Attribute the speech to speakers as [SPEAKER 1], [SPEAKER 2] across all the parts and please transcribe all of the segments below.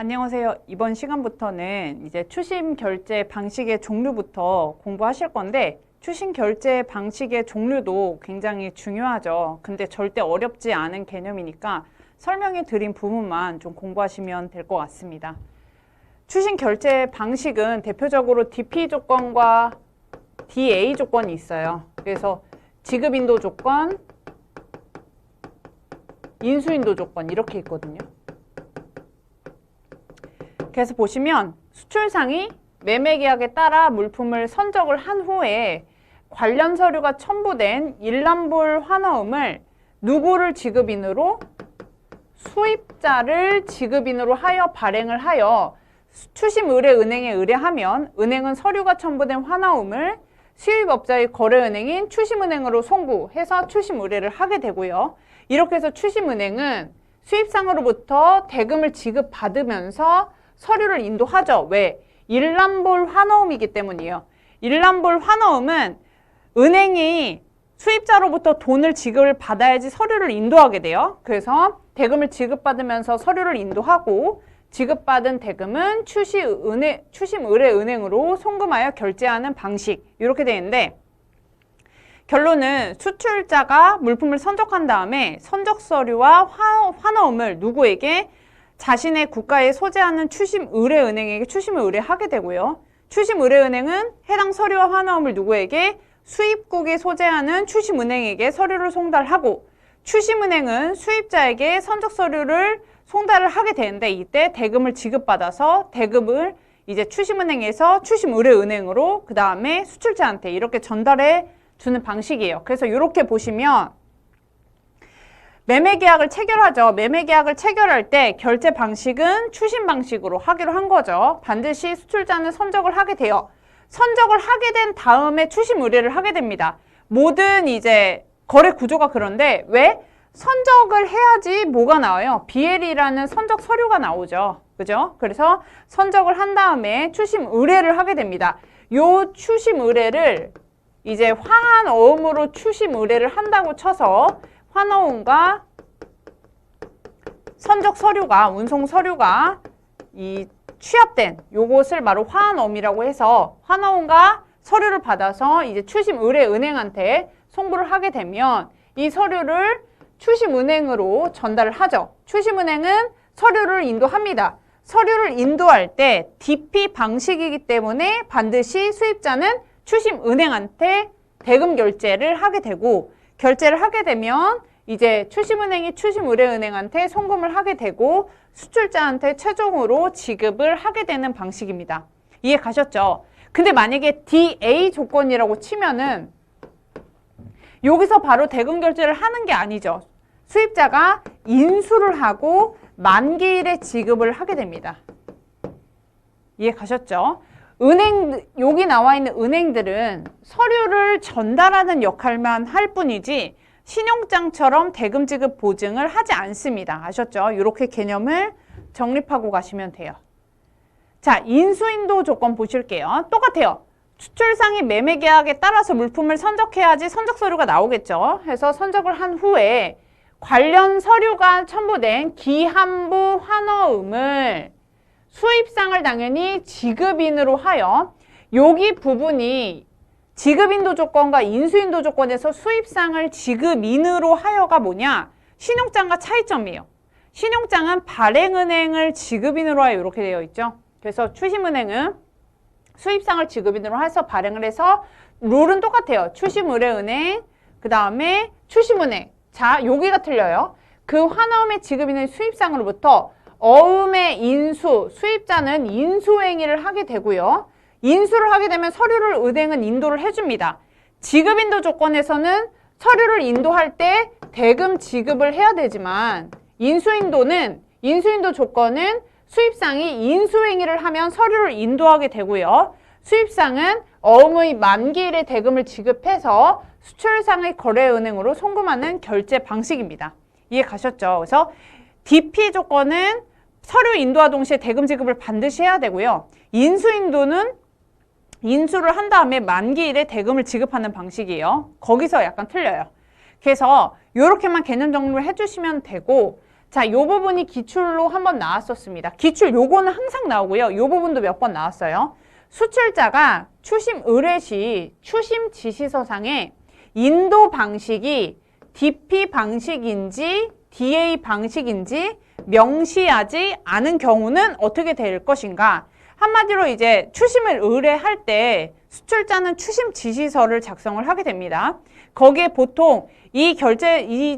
[SPEAKER 1] 안녕하세요. 이번 시간부터는 이제 추심 결제 방식의 종류부터 공부하실 건데 추심 결제 방식의 종류도 굉장히 중요하죠. 근데 절대 어렵지 않은 개념이니까 설명해 드린 부분만 좀 공부하시면 될 것 같습니다. 추심 결제 방식은 대표적으로 DP 조건과 DA 조건이 있어요. 그래서 지급인도 조건, 인수인도 조건 이렇게 있거든요. 그래서 보시면 수출상이 매매계약에 따라 물품을 선적을 한 후에 관련 서류가 첨부된 일람불 환어음을 누구를 지급인으로? 수입자를 지급인으로 하여 발행을 하여 추심의뢰은행에 의뢰하면 은행은 서류가 첨부된 환어음을 수입업자의 거래은행인 추심은행으로 송부해서 추심의뢰를 하게 되고요. 이렇게 해서 추심은행은 수입상으로부터 대금을 지급받으면서 서류를 인도하죠. 왜? 일람볼 환어음이기 때문이에요. 일람볼 환어음은 은행이 수입자로부터 돈을 지급을 받아야지 서류를 인도하게 돼요. 그래서 대금을 지급받으면서 서류를 인도하고 지급받은 대금은 추심의뢰은행으로 송금하여 결제하는 방식 이렇게 되는데 결론은 수출자가 물품을 선적한 다음에 선적 서류와 환어음을 누구에게? 자신의 국가에 소재하는 추심의뢰은행에게 추심을 의뢰하게 되고요. 추심의뢰은행은 해당 서류와 환어음을 누구에게? 수입국이 소재하는 추심은행에게 서류를 송달하고 추심은행은 수입자에게 선적 서류를 송달을 하게 되는데 이때 대금을 지급받아서 대금을 이제 추심은행에서 추심의뢰은행으로 그 다음에 수출자한테 이렇게 전달해 주는 방식이에요. 그래서 이렇게 보시면 매매계약을 체결하죠. 매매계약을 체결할 때 결제 방식은 추심 방식으로 하기로 한 거죠. 반드시 수출자는 선적을 하게 돼요. 선적을 하게 된 다음에 추심 의뢰를 하게 됩니다. 모든 이제 거래 구조가 그런데 왜? 선적을 해야지 뭐가 나와요? BL이라는 선적 서류가 나오죠. 그죠? 그래서 선적을 한 다음에 추심 의뢰를 하게 됩니다. 요 추심 의뢰를 이제 환어음으로 추심 의뢰를 한다고 쳐서 환어음과 선적 서류가, 운송 서류가 이 취합된 요것을 바로 환어음이라고 해서 환어음과 서류를 받아서 이제 추심의뢰은행한테 송부를 하게 되면 이 서류를 추심은행으로 전달을 하죠. 추심은행은 서류를 인도합니다. 서류를 인도할 때 DP 방식이기 때문에 반드시 수입자는 추심은행한테 대금 결제를 하게 되고 결제를 하게 되면 이제 추심은행이 추심의뢰은행한테 송금을 하게 되고 수출자한테 최종으로 지급을 하게 되는 방식입니다. 이해 가셨죠? 근데 만약에 DA 조건이라고 치면은 여기서 바로 대금 결제를 하는 게 아니죠. 수입자가 인수를 하고 만기일에 지급을 하게 됩니다. 이해 가셨죠? 여기 나와 있는 은행들은 서류를 전달하는 역할만 할 뿐이지 신용장처럼 대금 지급 보증을 하지 않습니다. 아셨죠? 이렇게 개념을 정립하고 가시면 돼요. 자, 인수인도 조건 보실게요. 똑같아요. 수출상이 매매계약에 따라서 물품을 선적해야지 선적 서류가 나오겠죠. 해서 선적을 한 후에 관련 서류가 첨부된 기한부 환어음을 수입상을 당연히 지급인으로 하여 여기 부분이 지급인도 조건과 인수인도 조건에서 수입상을 지급인으로 하여가 뭐냐? 신용장과 차이점이에요. 신용장은 발행은행을 지급인으로 하여 이렇게 되어 있죠. 그래서 추심은행은 수입상을 지급인으로 해서 발행을 해서 룰은 똑같아요. 추심의뢰은행, 그 다음에 추심은행. 자, 여기가 틀려요. 그 환어음의 지급인의 수입상으로부터 어음의 인수, 수입자는 인수행위를 하게 되고요. 인수를 하게 되면 서류를 은행은 인도를 해줍니다. 지급인도 조건에서는 서류를 인도할 때 대금 지급을 해야 되지만 인수인도 조건은 수입상이 인수행위를 하면 서류를 인도하게 되고요. 수입상은 어음의 만기일에 대금을 지급해서 수출상의 거래은행으로 송금하는 결제 방식입니다. 이해 가셨죠? 그래서 DP 조건은 서류 인도와 동시에 대금 지급을 반드시 해야 되고요. 인수인도는 인수를 한 다음에 만기일에 대금을 지급하는 방식이에요. 거기서 약간 틀려요. 그래서 이렇게만 개념 정리를 해주시면 되고 자, 요 부분이 기출로 한번 나왔었습니다. 기출 요거는 항상 나오고요. 요 부분도 몇 번 나왔어요. 수출자가 추심 의뢰 시 추심 지시서상에 인도 방식이 DP 방식인지 DA 방식인지 명시하지 않은 경우는 어떻게 될 것인가? 한마디로 이제 추심을 의뢰할 때 수출자는 추심 지시서를 작성을 하게 됩니다. 거기에 보통 이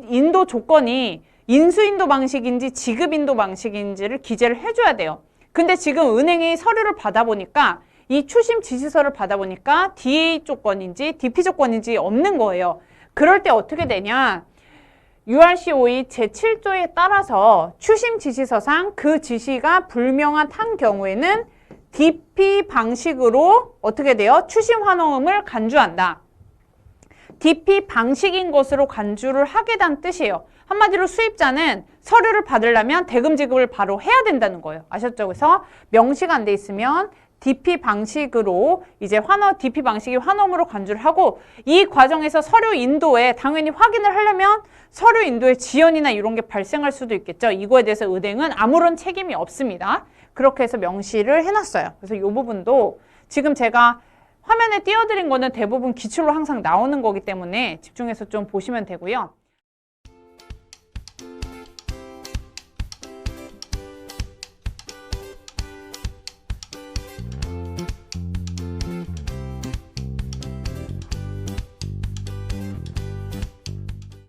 [SPEAKER 1] 인도 조건이 인수인도 방식인지 지급인도 방식인지를 기재를 해줘야 돼요. 근데 지금 은행이 서류를 받아보니까 이 추심 지시서를 받아보니까 DA 조건인지 DP 조건인지 없는 거예요. 그럴 때 어떻게 되냐? URCOE 제7조에 따라서 추심 지시서상 그 지시가 불명한 한 경우에는 DP 방식으로 어떻게 돼요? 추심 환원금을 간주한다. DP 방식인 것으로 간주를 하게 된 뜻이에요. 한마디로 수입자는 서류를 받으려면 대금 지급을 바로 해야 된다는 거예요. 아셨죠? 그래서 명시가 안 돼 있으면 DP 방식으로 이제 DP 방식이 환원으로 간주를 하고 이 과정에서 서류 인도에 당연히 확인을 하려면 서류 인도에 지연이나 이런 게 발생할 수도 있겠죠. 이거에 대해서 은행은 아무런 책임이 없습니다. 그렇게 해서 명시를 해놨어요. 그래서 이 부분도 지금 제가 화면에 띄워드린 거는 대부분 기출로 항상 나오는 거기 때문에 집중해서 좀 보시면 되고요.